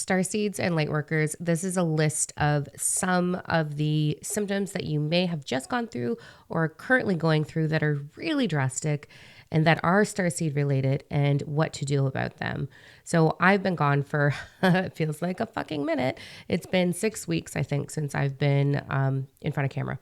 Starseeds and Lightworkers, this is a list of some of the symptoms that you may have just gone through or are currently going through that are really drastic and that are starseed related and what to do about them. So I've been gone for, it feels like a fucking minute. It's been 6 weeks, I think, since I've been in front of camera.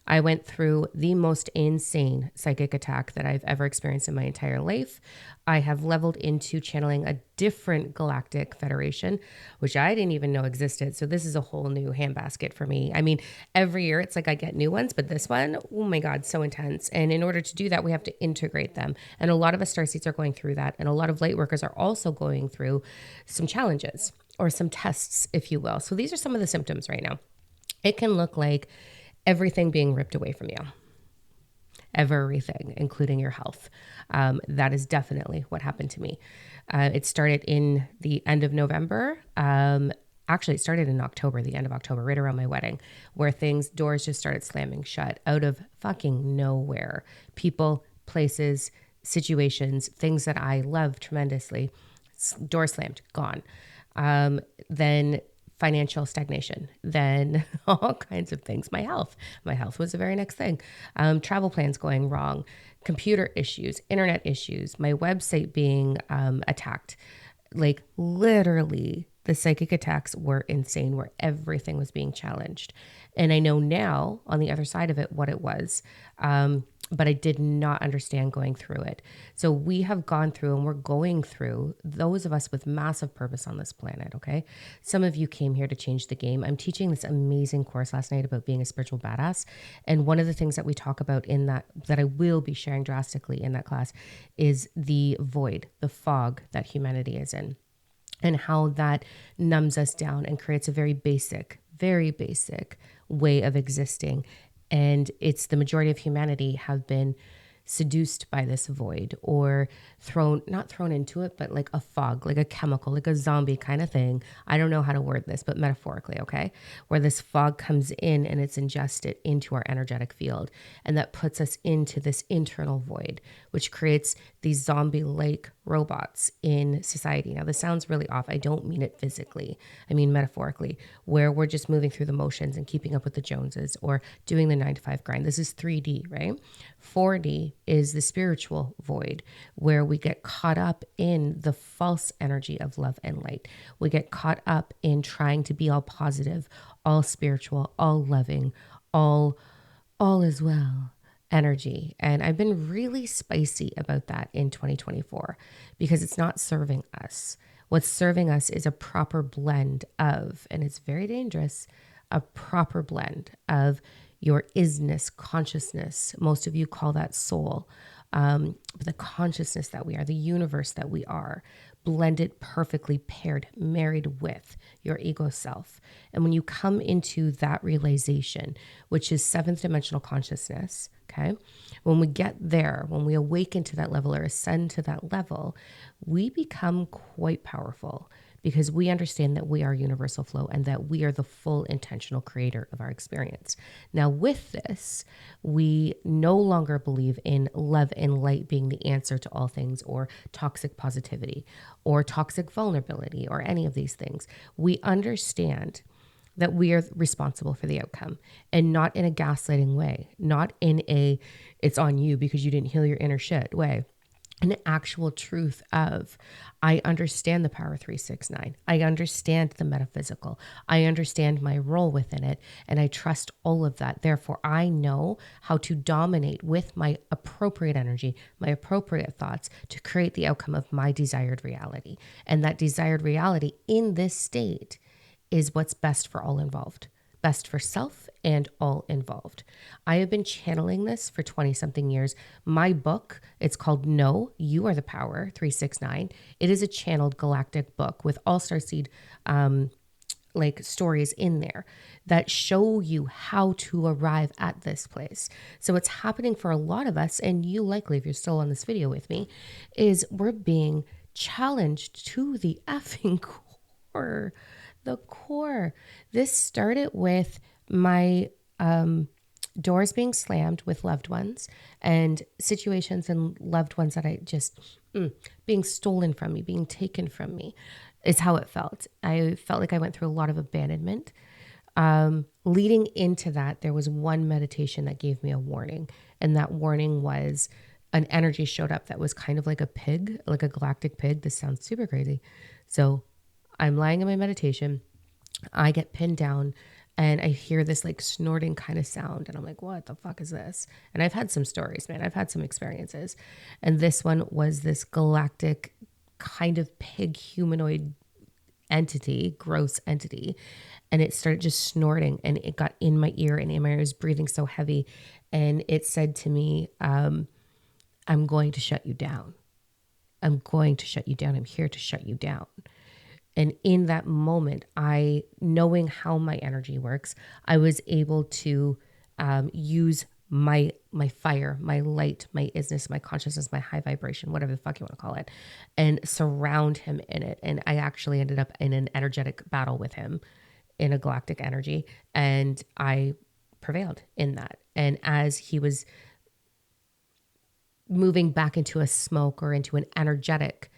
I went through the most insane psychic attack that I've ever experienced in my entire life. I have leveled into channeling a different galactic federation, which I didn't even know existed. So this is a whole new handbasket for me. I mean, every year it's like I get new ones, but this one, oh my God, so intense. And in order to do that, we have to integrate them. And a lot of us starseeds are going through that. And a lot of light workers are also going through some challenges or some tests, if you will. So these are some of the symptoms right now. It can look like everything being ripped away from you. Everything, including your health. That is definitely what happened to me. It started in the end of November. Actually, it started in October, the end of October, right around my wedding, where doors just started slamming shut out of fucking nowhere. People, places, situations, things that I love tremendously. Door slammed, gone. Then financial stagnation, then all kinds of things. My health was the very next thing. Travel plans going wrong, computer issues, internet issues, my website being attacked. Like literally the psychic attacks were insane, where everything was being challenged. And I know now on the other side of it what it was. But I did not understand going through it. So we have gone through and we're going through, those of us with massive purpose on this planet, okay? Some of you came here to change the game. I'm teaching this amazing course last night about being a spiritual badass. And one of the things that we talk about in that I will be sharing drastically in that class is the void, the fog that humanity is in, and how that numbs us down and creates a very basic way of existing. And it's the majority of humanity have been seduced by this void, or not thrown into it, but like a fog, like a chemical, like a zombie kind of thing. I don't know how to word this, but metaphorically, okay? Where this fog comes in and it's ingested into our energetic field. And that puts us into this internal void, which creates these zombie-like robots in society. Now, this sounds really off. I don't mean it physically. I mean metaphorically, where we're just moving through the motions and keeping up with the Joneses or doing the 9-to-5 grind. This is 3D, right? 4D is the spiritual void, where we get caught up in the false energy of love and light. We get caught up in trying to be all positive, all spiritual, all loving, all is well energy. And I've been really spicy about that in 2024 because it's not serving us. What's serving us is a proper blend of, and it's very dangerous, a proper blend of your isness, consciousness. Most of you call that soul. But the consciousness that we are, the universe that we are, blended perfectly, paired, married with your ego self. And when you come into that realization, which is 7th dimensional consciousness, okay, when we get there, when we awaken to that level or ascend to that level, we become quite powerful, because we understand that we are universal flow and that we are the full intentional creator of our experience. Now, with this, we no longer believe in love and light being the answer to all things, or toxic positivity, or toxic vulnerability, or any of these things. We understand that we are responsible for the outcome, and not in a gaslighting way, not in a it's on you because you didn't heal your inner shit way. An actual truth of, I understand the power 369. I understand the metaphysical. I understand my role within it, and I trust all of that. Therefore, I know how to dominate with my appropriate energy, my appropriate thoughts, to create the outcome of my desired reality. And that desired reality in this state is what's best for all involved. Best for self and all involved. I have been channeling this for 20 something years. My book, it's called No, You Are the Power 369. It is a channeled galactic book with all starseed like stories in there that show you how to arrive at this place. So what's happening for a lot of us, and you likely, if you're still on this video with me, is we're being challenged to the effing core. The core. This started with my doors being slammed with loved ones, and situations and loved ones that I just being stolen from me, being taken from me. is how it felt. I felt like I went through a lot of abandonment. Leading into that, there was one meditation that gave me a warning. And that warning was an energy showed up that was kind of like a pig, like a galactic pig. This sounds super crazy. So I'm lying in my meditation. I get pinned down and I hear this like snorting kind of sound. And I'm like, what the fuck is this? And I've had some stories, man. I've had some experiences. And this one was this galactic kind of pig humanoid entity, gross entity. And it started just snorting and it got in my ear and in my ear. I was breathing so heavy. And it said to me, I'm going to shut you down. I'm going to shut you down. I'm here to shut you down. And in that moment, knowing how my energy works, I was able to use my fire, my light, my isness, my consciousness, my high vibration, whatever the fuck you want to call it, and surround him in it. And I actually ended up in an energetic battle with him in a galactic energy, and I prevailed in that. And as he was moving back into a smoke or into an energetic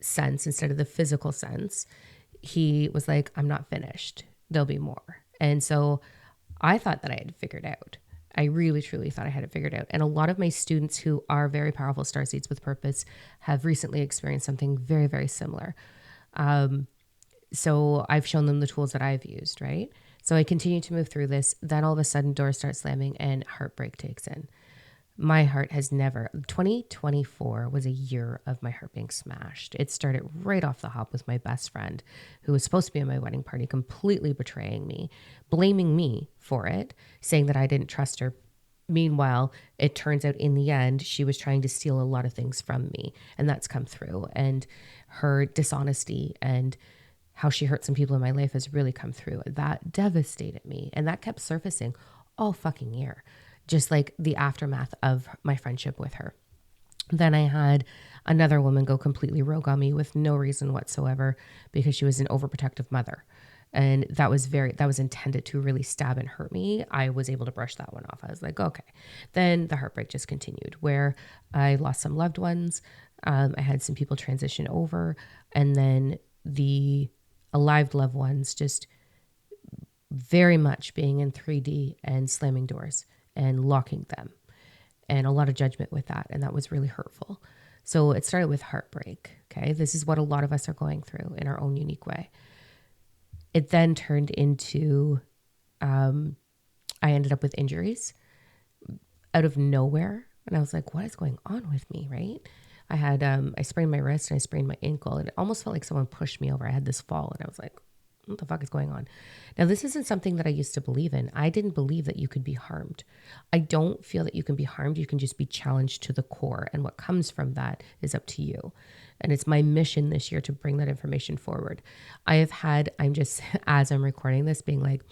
sense instead of the physical sense, he was like, I'm not finished. There'll be more. And so I thought that I had figured out. I really, truly thought I had it figured out. And a lot of my students who are very powerful starseeds with purpose have recently experienced something very, very similar. So I've shown them the tools that I've used, right? So I continue to move through this. Then all of a sudden doors start slamming and heartbreak takes in. My heart has never, 2024 was a year of my heart being smashed. It started right off the hop with my best friend who was supposed to be at my wedding party, completely betraying me, blaming me for it, saying that I didn't trust her. Meanwhile, it turns out in the end, she was trying to steal a lot of things from me, and that's come through. And her dishonesty and how she hurt some people in my life has really come through. That devastated me, and that kept surfacing all fucking year. Just like the aftermath of my friendship with her. Then I had another woman go completely rogue on me with no reason whatsoever because she was an overprotective mother. And that was intended to really stab and hurt me. I was able to brush that one off. I was like, okay. Then the heartbreak just continued where I lost some loved ones. I had some people transition over. And then the alive loved ones just very much being in 3D and slamming doors and locking them, and a lot of judgment with that. And that was really hurtful. So it started with heartbreak. Okay. This is what a lot of us are going through in our own unique way. It then turned into, I ended up with injuries out of nowhere. And I was like, what is going on with me? Right. I had, I sprained my wrist and I sprained my ankle, and it almost felt like someone pushed me over. I had this fall and I was like, what the fuck is going on? Now, this isn't something that I used to believe in. I didn't believe that you could be harmed. I don't feel that you can be harmed. You can just be challenged to the core. And what comes from that is up to you. And it's my mission this year to bring that information forward. I'm just, as I'm recording this, being like,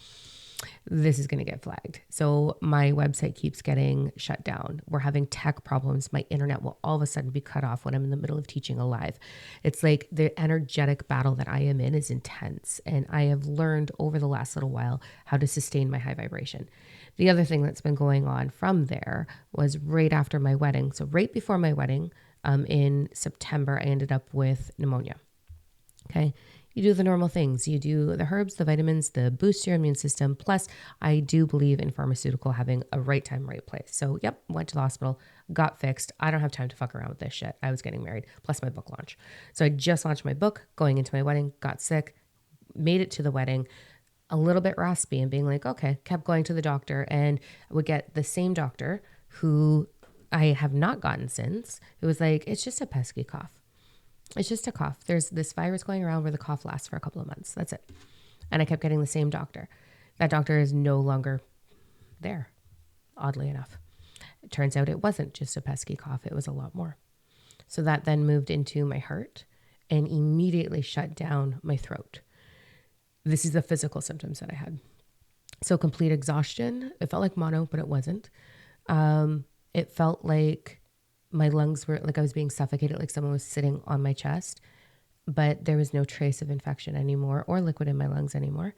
this is going to get flagged. So my website keeps getting shut down. We're having tech problems. My internet will all of a sudden be cut off when I'm in the middle of teaching a live. It's like the energetic battle that I am in is intense. And I have learned over the last little while how to sustain my high vibration. The other thing that's been going on from there was right after my wedding. So right before my wedding, in September, I ended up with pneumonia. Okay. You do the normal things. You do the herbs, the vitamins, the boost your immune system. Plus, I do believe in pharmaceutical having a right time, right place. So, yep, went to the hospital, got fixed. I don't have time to fuck around with this shit. I was getting married, plus my book launch. So I just launched my book, going into my wedding, got sick, made it to the wedding, a little bit raspy and being like, okay, kept going to the doctor, and I would get the same doctor who I have not gotten since. It was like, it's just a pesky cough. It's just a cough. There's this virus going around where the cough lasts for a couple of months. That's it. And I kept getting the same doctor. That doctor is no longer there, oddly enough. It turns out it wasn't just a pesky cough. It was a lot more. So that then moved into my heart and immediately shut down my throat. This is the physical symptoms that I had. So complete exhaustion. It felt like mono, but it wasn't. It felt like my lungs were like I was being suffocated, like someone was sitting on my chest, but there was no trace of infection anymore or liquid in my lungs anymore.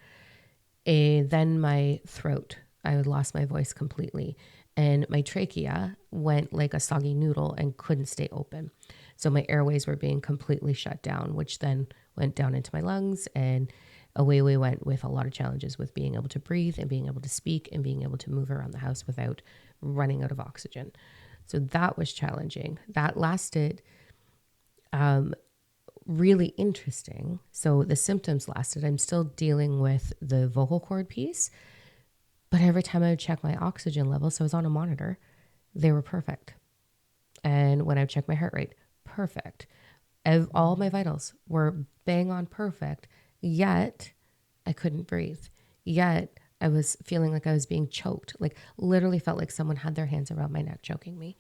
And then my throat, I lost my voice completely, and my trachea went like a soggy noodle and couldn't stay open. So my airways were being completely shut down, which then went down into my lungs, and away we went with a lot of challenges with being able to breathe and being able to speak and being able to move around the house without running out of oxygen. So that was challenging. That lasted really interesting. So the symptoms lasted. I'm still dealing with the vocal cord piece, but every time I would check my oxygen level, so I was on a monitor, they were perfect. And when I would check my heart rate, perfect. All my vitals were bang on perfect, yet I couldn't breathe. Yet I was feeling like I was being choked, like literally felt like someone had their hands around my neck choking me.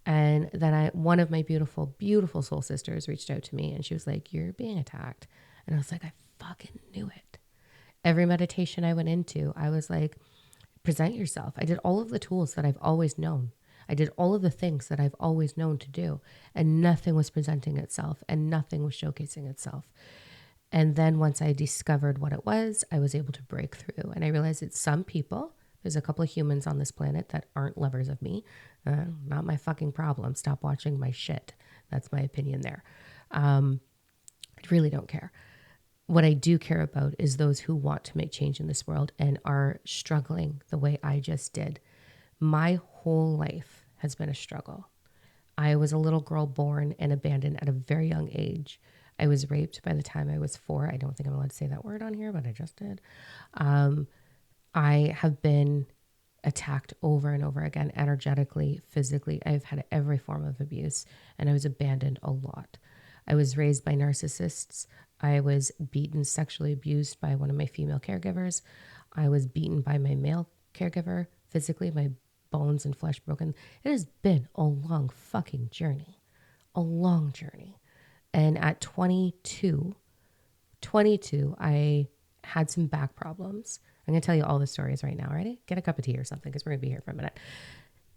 And then one of my beautiful, beautiful soul sisters reached out to me and she was like, "You're being attacked." And I was like, I fucking knew it. Every meditation I went into, I was like, present yourself. I did all of the tools that I've always known. I did all of the things that I've always known to do, and nothing was presenting itself and nothing was showcasing itself. And then once I discovered what it was, I was able to break through. And I realized it's some people. There's a couple of humans on this planet that aren't lovers of me. Not my fucking problem. Stop watching my shit. That's my opinion there. I really don't care. What I do care about is those who want to make change in this world and are struggling the way I just did. My whole life has been a struggle. I was a little girl born and abandoned at a very young age. I was raped by the time I was 4. I don't think I'm allowed to say that word on here, but I just did. I have been attacked over and over again, energetically, physically. I've had every form of abuse, and I was abandoned a lot. I was raised by narcissists. I was beaten, sexually abused by one of my female caregivers. I was beaten by my male caregiver physically, my bones and flesh broken. It has been a long fucking journey, a long journey. And at 22, I had some back problems. I'm going to tell you all the stories right now. Ready? Get a cup of tea or something because we're going to be here for a minute.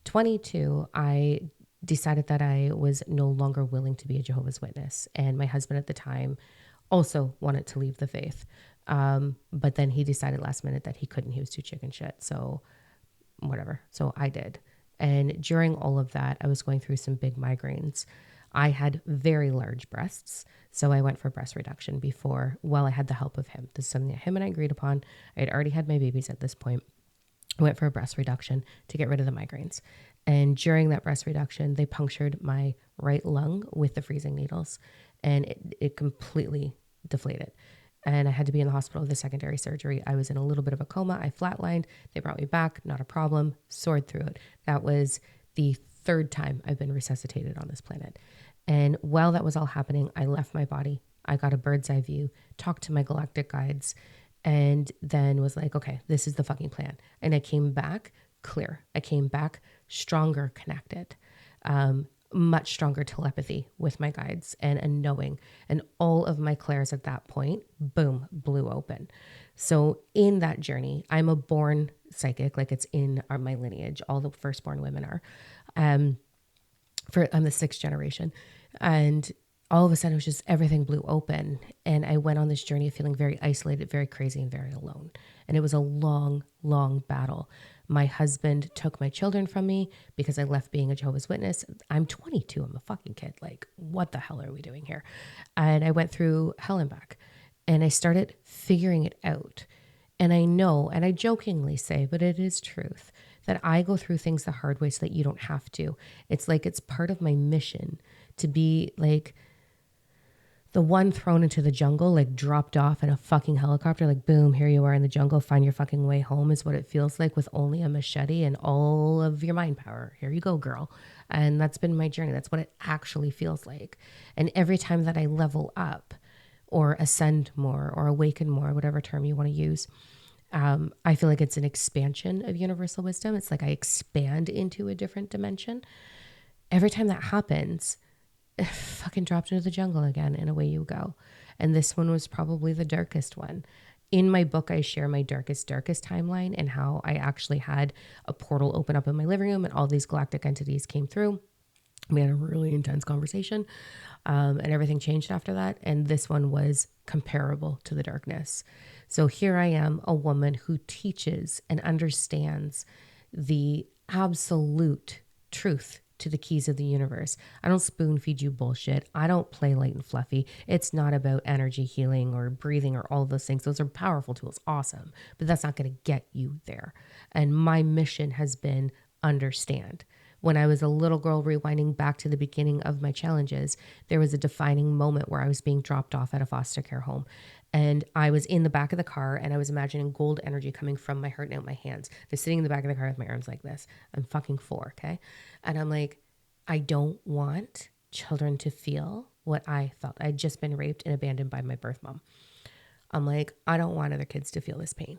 22, I decided that I was no longer willing to be a Jehovah's Witness. And my husband at the time also wanted to leave the faith. But then he decided last minute that he couldn't. He was too chicken shit. So whatever. So I did. And during all of that, I was going through some big migraines. I had very large breasts, so I went for breast reduction before, I had the help of him. This is something that him and I agreed upon. I had already had my babies at this point. I went for a breast reduction to get rid of the migraines. And during that breast reduction, they punctured my right lung with the freezing needles, and it completely deflated. And I had to be in the hospital with a secondary surgery. I was in a little bit of a coma. I flatlined. They brought me back. Not a problem. Soared through it. That was the 3rd time I've been resuscitated on this planet. And while that was all happening, I left my body. I got a bird's eye view, talked to my galactic guides, and then was like, okay, this is the fucking plan. And I came back clear. I came back stronger connected, much stronger telepathy with my guides and a knowing. And all of my clairs at that point, boom, blew open. So in that journey, I'm a born psychic, like it's in my lineage. All the firstborn women are. I'm the 6th generation. And all of a sudden, it was just everything blew open. And I went on this journey of feeling very isolated, very crazy, and very alone. And it was a long, long battle. My husband took my children from me because I left being a Jehovah's Witness. I'm 22. I'm a fucking kid. Like, what the hell are we doing here? And I went through hell and back. And I started figuring it out. And I know, and I jokingly say, but it is truth, that I go through things the hard way so that you don't have to. It's like it's part of my mission to be like the one thrown into the jungle, like dropped off in a fucking helicopter, like boom, here you are in the jungle, find your fucking way home is what it feels like, with only a machete and all of your mind power. Here you go, girl. And that's been my journey. That's what it actually feels like. And every time that I level up or ascend more or awaken more, whatever term you want to use, I feel like it's an expansion of universal wisdom. It's like I expand into a different dimension. Every time that happens, fucking dropped into the jungle again, and away you go. And this one was probably the darkest one. In my book, I share my darkest timeline and how I actually had a portal open up in my living room and all these galactic entities came through. We had a really intense conversation, and everything changed after that. And this one was comparable to the darkness. So here I am, a woman who teaches and understands the absolute truth to the keys of the universe. I don't spoon feed you bullshit. I don't play light and fluffy. It's not about energy healing or breathing or all of those things. Those are powerful tools. Awesome. But that's not going to get you there. And my mission has been understand. When I was a little girl, rewinding back to the beginning of my challenges, there was a defining moment where I was being dropped off at a foster care home. And I was in the back of the car and I was imagining gold energy coming from my heart and out my hands. I was sitting in the back of the car with my arms like this. I'm fucking 4, okay? And I'm like, I don't want children to feel what I felt. I'd just been raped and abandoned by my birth mom. I'm like, I don't want other kids to feel this pain.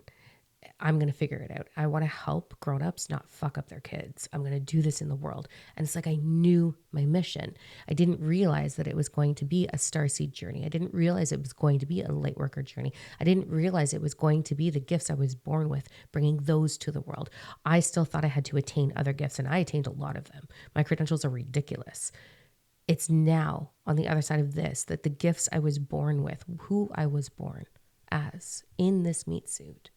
I'm going to figure it out. I want to help grown-ups not fuck up their kids. I'm going to do this in the world. And it's like I knew my mission. I didn't realize that it was going to be a starseed journey. I didn't realize it was going to be a lightworker journey. I didn't realize it was going to be the gifts I was born with, bringing those to the world. I still thought I had to attain other gifts, and I attained a lot of them. My credentials are ridiculous. It's now on the other side of this that the gifts I was born with, who I was born as in this meat suit,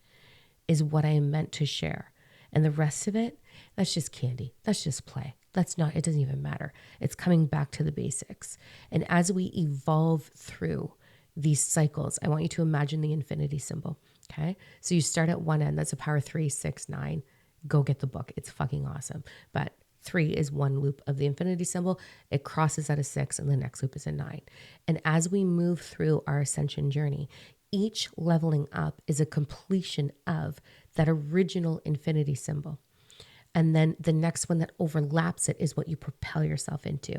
is what I am meant to share. And the rest of it, that's just candy. That's just play. That's not, it doesn't even matter. It's coming back to the basics. And as we evolve through these cycles, I want you to imagine the infinity symbol. Okay. So you start at one end. That's a power 3, 6, 9. Go get the book. It's fucking awesome. But 3 is one loop of the infinity symbol. It crosses at a 6 and the next loop is a 9. And as we move through our ascension journey, each leveling up is a completion of that original infinity symbol. And then the next one that overlaps it is what you propel yourself into.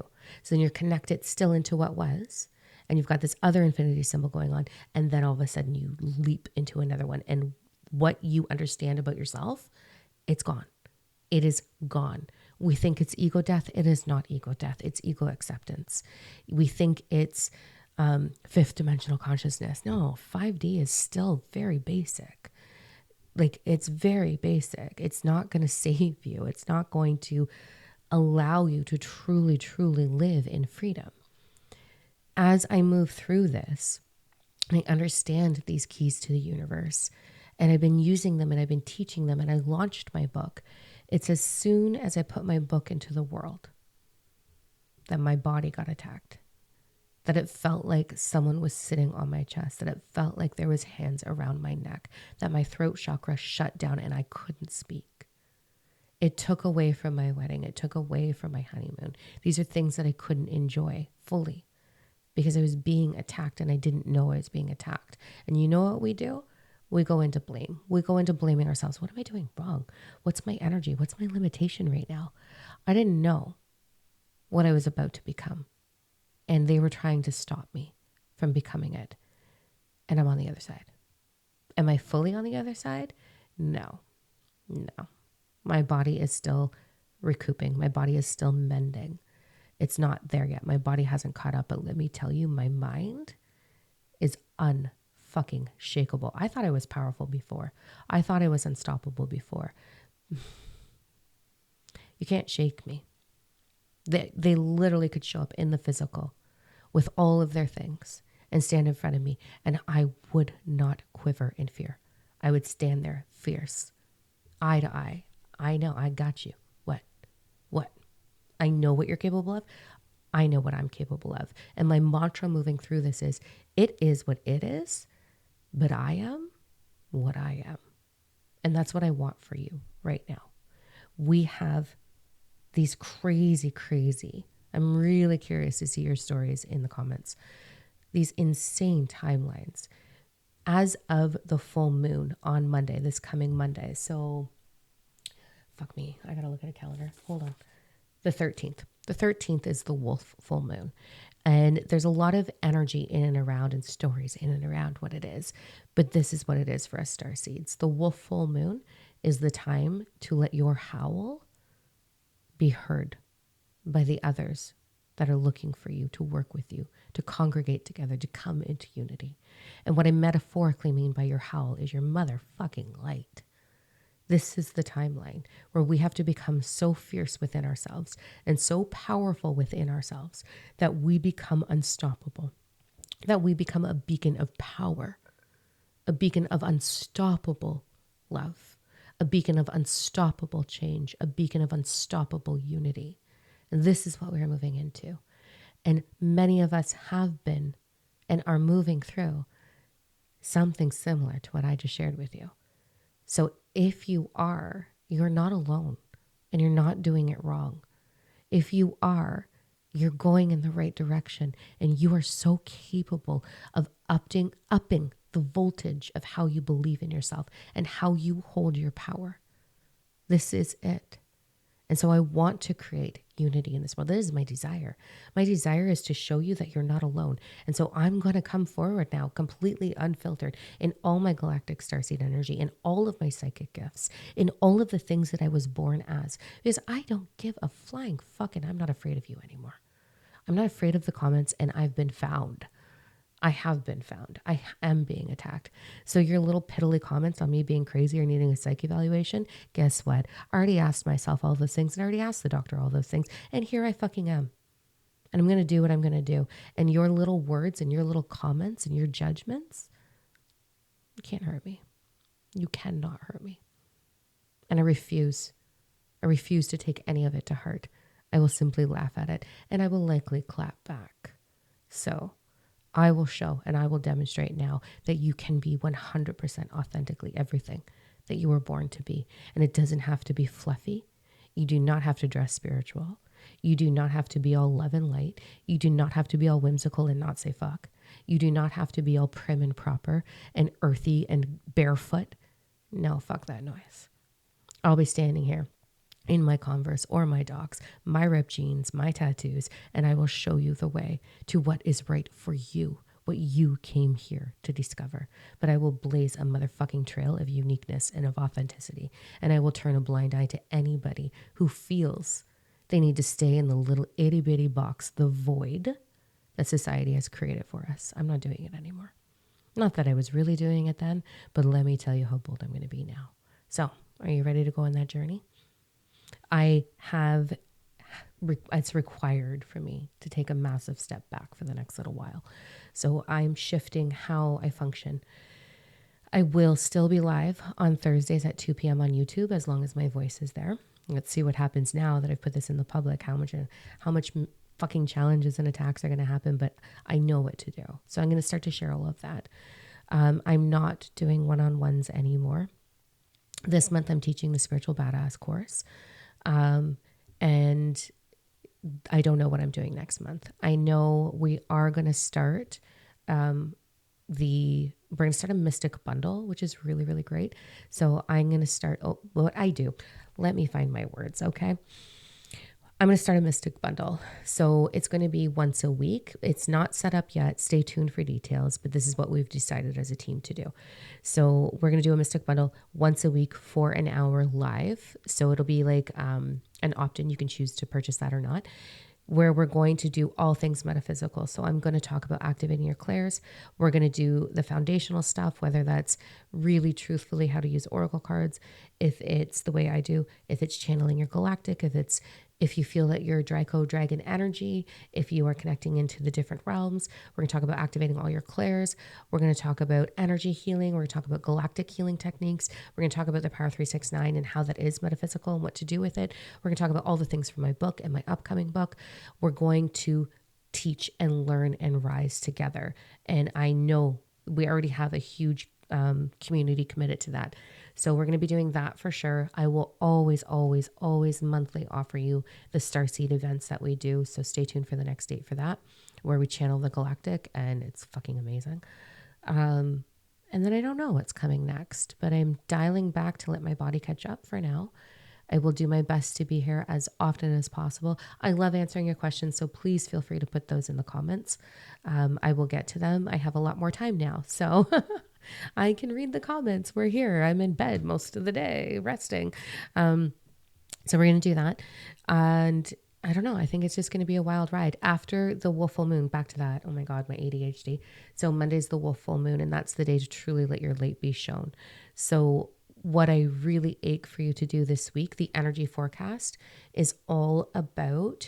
So then you're connected still into what was, and you've got this other infinity symbol going on. And then all of a sudden you leap into another one. And what you understand about yourself, it's gone. It is gone. We think it's ego death. It is not ego death. It's ego acceptance. We think it's fifth dimensional consciousness. No, 5D is still very basic. Like, it's very basic. It's not going to save you. It's not going to allow you to truly, truly live in freedom. As I move through this, I understand these keys to the universe, and I've been using them and I've been teaching them, and I launched my book. It's as soon as I put my book into the world that my body got attacked. That it felt like someone was sitting on my chest, that it felt like there was hands around my neck, that my throat chakra shut down and I couldn't speak. It took away from my wedding. It took away from my honeymoon. These are things that I couldn't enjoy fully because I was being attacked and I didn't know I was being attacked. And you know what we do? We go into blame. We go into blaming ourselves. What am I doing wrong? What's my energy? What's my limitation right now? I didn't know what I was about to become. And they were trying to stop me from becoming it. And I'm on the other side. Am I fully on the other side? No. My body is still recouping. My body is still mending. It's not there yet. My body hasn't caught up. But let me tell you, my mind is unfucking shakeable. I thought I was powerful before. I thought I was unstoppable before. You can't shake me. They literally could show up in the physical with all of their things and stand in front of me, and I would not quiver in fear. I would stand there fierce, eye to eye. I know, I got you. What? I know what you're capable of. I know what I'm capable of. And my mantra moving through this is, it is what it is, but I am what I am. And that's what I want for you right now. We have these crazy, I'm really curious to see your stories in the comments. These insane timelines. As of the full moon on Monday, this coming Monday. So, fuck me, I gotta look at a calendar. Hold on. The 13th. The 13th is the wolf full moon. And there's a lot of energy in and around and stories in and around what it is. But this is what it is for us starseeds. The wolf full moon is the time to let your howl be heard by the others that are looking for you, to work with you, to congregate together, to come into unity. And what I metaphorically mean by your howl is your motherfucking light. This is the timeline where we have to become so fierce within ourselves and so powerful within ourselves that we become unstoppable, that we become a beacon of power, a beacon of unstoppable love, a beacon of unstoppable change, a beacon of unstoppable unity. And this is what we are moving into. And many of us have been and are moving through something similar to what I just shared with you. So if you are, you're not alone and you're not doing it wrong. If you are, you're going in the right direction and you are so capable of upping the voltage of how you believe in yourself and how you hold your power. This is it. And so I want to create unity in this world. That is my desire. My desire is to show you that you're not alone. And so I'm going to come forward now completely unfiltered in all my galactic starseed energy, in all of my psychic gifts, in all of the things that I was born as. Because I don't give a flying fuck and I'm not afraid of you anymore. I'm not afraid of the comments and I've been found. I have been found. I am being attacked. So your little piddly comments on me being crazy or needing a psych evaluation, guess what? I already asked myself all those things and I already asked the doctor all those things. And here I fucking am. And I'm going to do what I'm going to do. And your little words and your little comments and your judgments, you can't hurt me. You cannot hurt me. And I refuse. I refuse to take any of it to heart. I will simply laugh at it and I will likely clap back. So I will show and I will demonstrate now that you can be 100% authentically everything that you were born to be. And it doesn't have to be fluffy. You do not have to dress spiritual. You do not have to be all love and light. You do not have to be all whimsical and not say fuck. You do not have to be all prim and proper and earthy and barefoot. No, fuck that noise. I'll be standing here in my Converse or my Docs, my ripped jeans, my tattoos, and I will show you the way to what is right for you, what you came here to discover. But I will blaze a motherfucking trail of uniqueness and of authenticity, and I will turn a blind eye to anybody who feels they need to stay in the little itty bitty box, the void that society has created for us. I'm not doing it anymore. Not that I was really doing it then, but let me tell you how bold I'm going to be now. So, are you ready to go on that journey? It's required for me to take a massive step back for the next little while. So I'm shifting how I function. I will still be live on Thursdays at 2 p.m. on YouTube as long as my voice is there. Let's see what happens now that I've put this in the public, how much fucking challenges and attacks are going to happen, but I know what to do. So I'm going to start to share all of that. I'm not doing one-on-ones anymore. This month I'm teaching the Spiritual Badass course. And I don't know what I'm doing next month. I know we are going to start we're going to start a mystic bundle, which is really, really great. So I'm going to start, what I do, let me find my words. Okay. I'm going to start a mystic bundle. So it's going to be once a week. It's not set up yet. Stay tuned for details, but this is what we've decided as a team to do. So we're going to do a mystic bundle once a week for an hour live. So it'll be like an opt-in. You can choose to purchase that or not, where we're going to do all things metaphysical. So I'm going to talk about activating your clairs. We're going to do the foundational stuff, whether that's really truthfully how to use oracle cards, if it's the way I do, if it's channeling your galactic, if you feel that you're Draco Dragon energy, if you are connecting into the different realms. We're going to talk about activating all your clairs. We're going to talk about energy healing. We're going to talk about galactic healing techniques. We're going to talk about the Power 369 and how that is metaphysical and what to do with it. We're going to talk about all the things from my book and my upcoming book. We're going to teach and learn and rise together. And I know we already have a huge community committed to that. So we're going to be doing that for sure. I will always, always, always monthly offer you the Starseed events that we do. So stay tuned for the next date for that, where we channel the galactic and it's fucking amazing. And then I don't know what's coming next, but I'm dialing back to let my body catch up for now. I will do my best to be here as often as possible. I love answering your questions, so please feel free to put those in the comments. I will get to them. I have a lot more time now, so I can read the comments. We're here. I'm in bed most of the day, resting. So we're going to do that. And I don't know. I think it's just going to be a wild ride. After the wolf full moon, back to that. Oh my God, my ADHD. So Monday's the wolf full moon, and that's the day to truly let your light be shown. So what I really ache for you to do this week, the energy forecast, is all about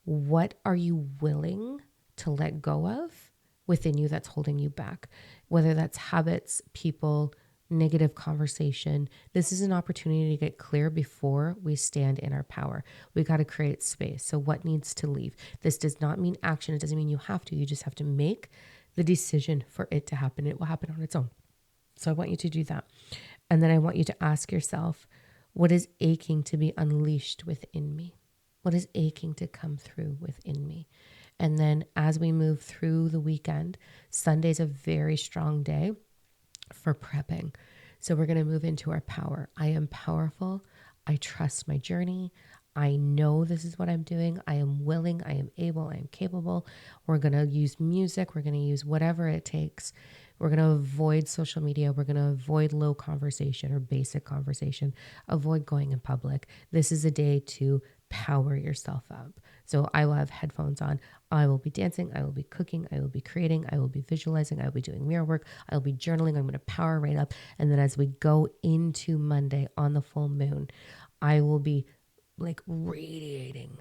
what are you willing to let go of within you that's holding you back, whether that's habits, people, negative conversation. This is an opportunity to get clear before we stand in our power. We got to create space. So what needs to leave? This does not mean action. It doesn't mean you have to. You just have to make the decision for it to happen. It will happen on its own. So I want you to do that. And then I want you to ask yourself, what is aching to be unleashed within me? What is aching to come through within me? And then as we move through the weekend, Sunday's a very strong day for prepping. So we're going to move into our power. I am powerful. I trust my journey. I know this is what I'm doing. I am willing. I am able. I am capable. We're going to use music. We're going to use whatever it takes. We're going to avoid social media. We're going to avoid low conversation or basic conversation. Avoid going in public. This is a day to power yourself up. So I will have headphones on. I will be dancing. I will be cooking. I will be creating. I will be visualizing. I will be doing mirror work. I will be journaling. I'm going to power right up. And then as we go into Monday on the full moon, I will be like radiating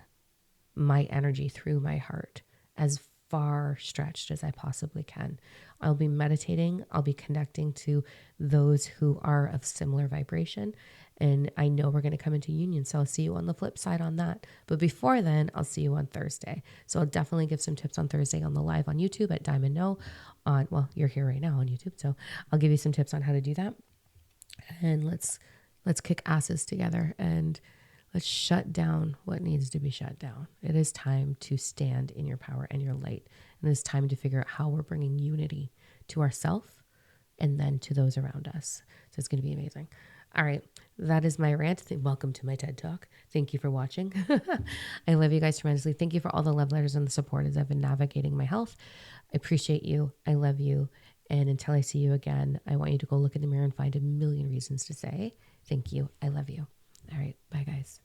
my energy through my heart as far stretched as I possibly can. I'll be meditating. I'll be connecting to those who are of similar vibration. And I know we're going to come into union. So I'll see you on the flip side on that. But before then, I'll see you on Thursday. So I'll definitely give some tips on Thursday on the live on YouTube at Diamond No. Well, you're here right now on YouTube. So I'll give you some tips on how to do that. And let's kick asses together and let's shut down what needs to be shut down. It is time to stand in your power and your light. And it's time to figure out how we're bringing unity to ourselves and then to those around us. So it's going to be amazing. All right. That is my rant. Welcome to my TED Talk. Thank you for watching. I love you guys tremendously. Thank you for all the love letters and the support as I've been navigating my health. I appreciate you. I love you. And until I see you again, I want you to go look in the mirror and find a million reasons to say, thank you. I love you. All right. Bye, guys.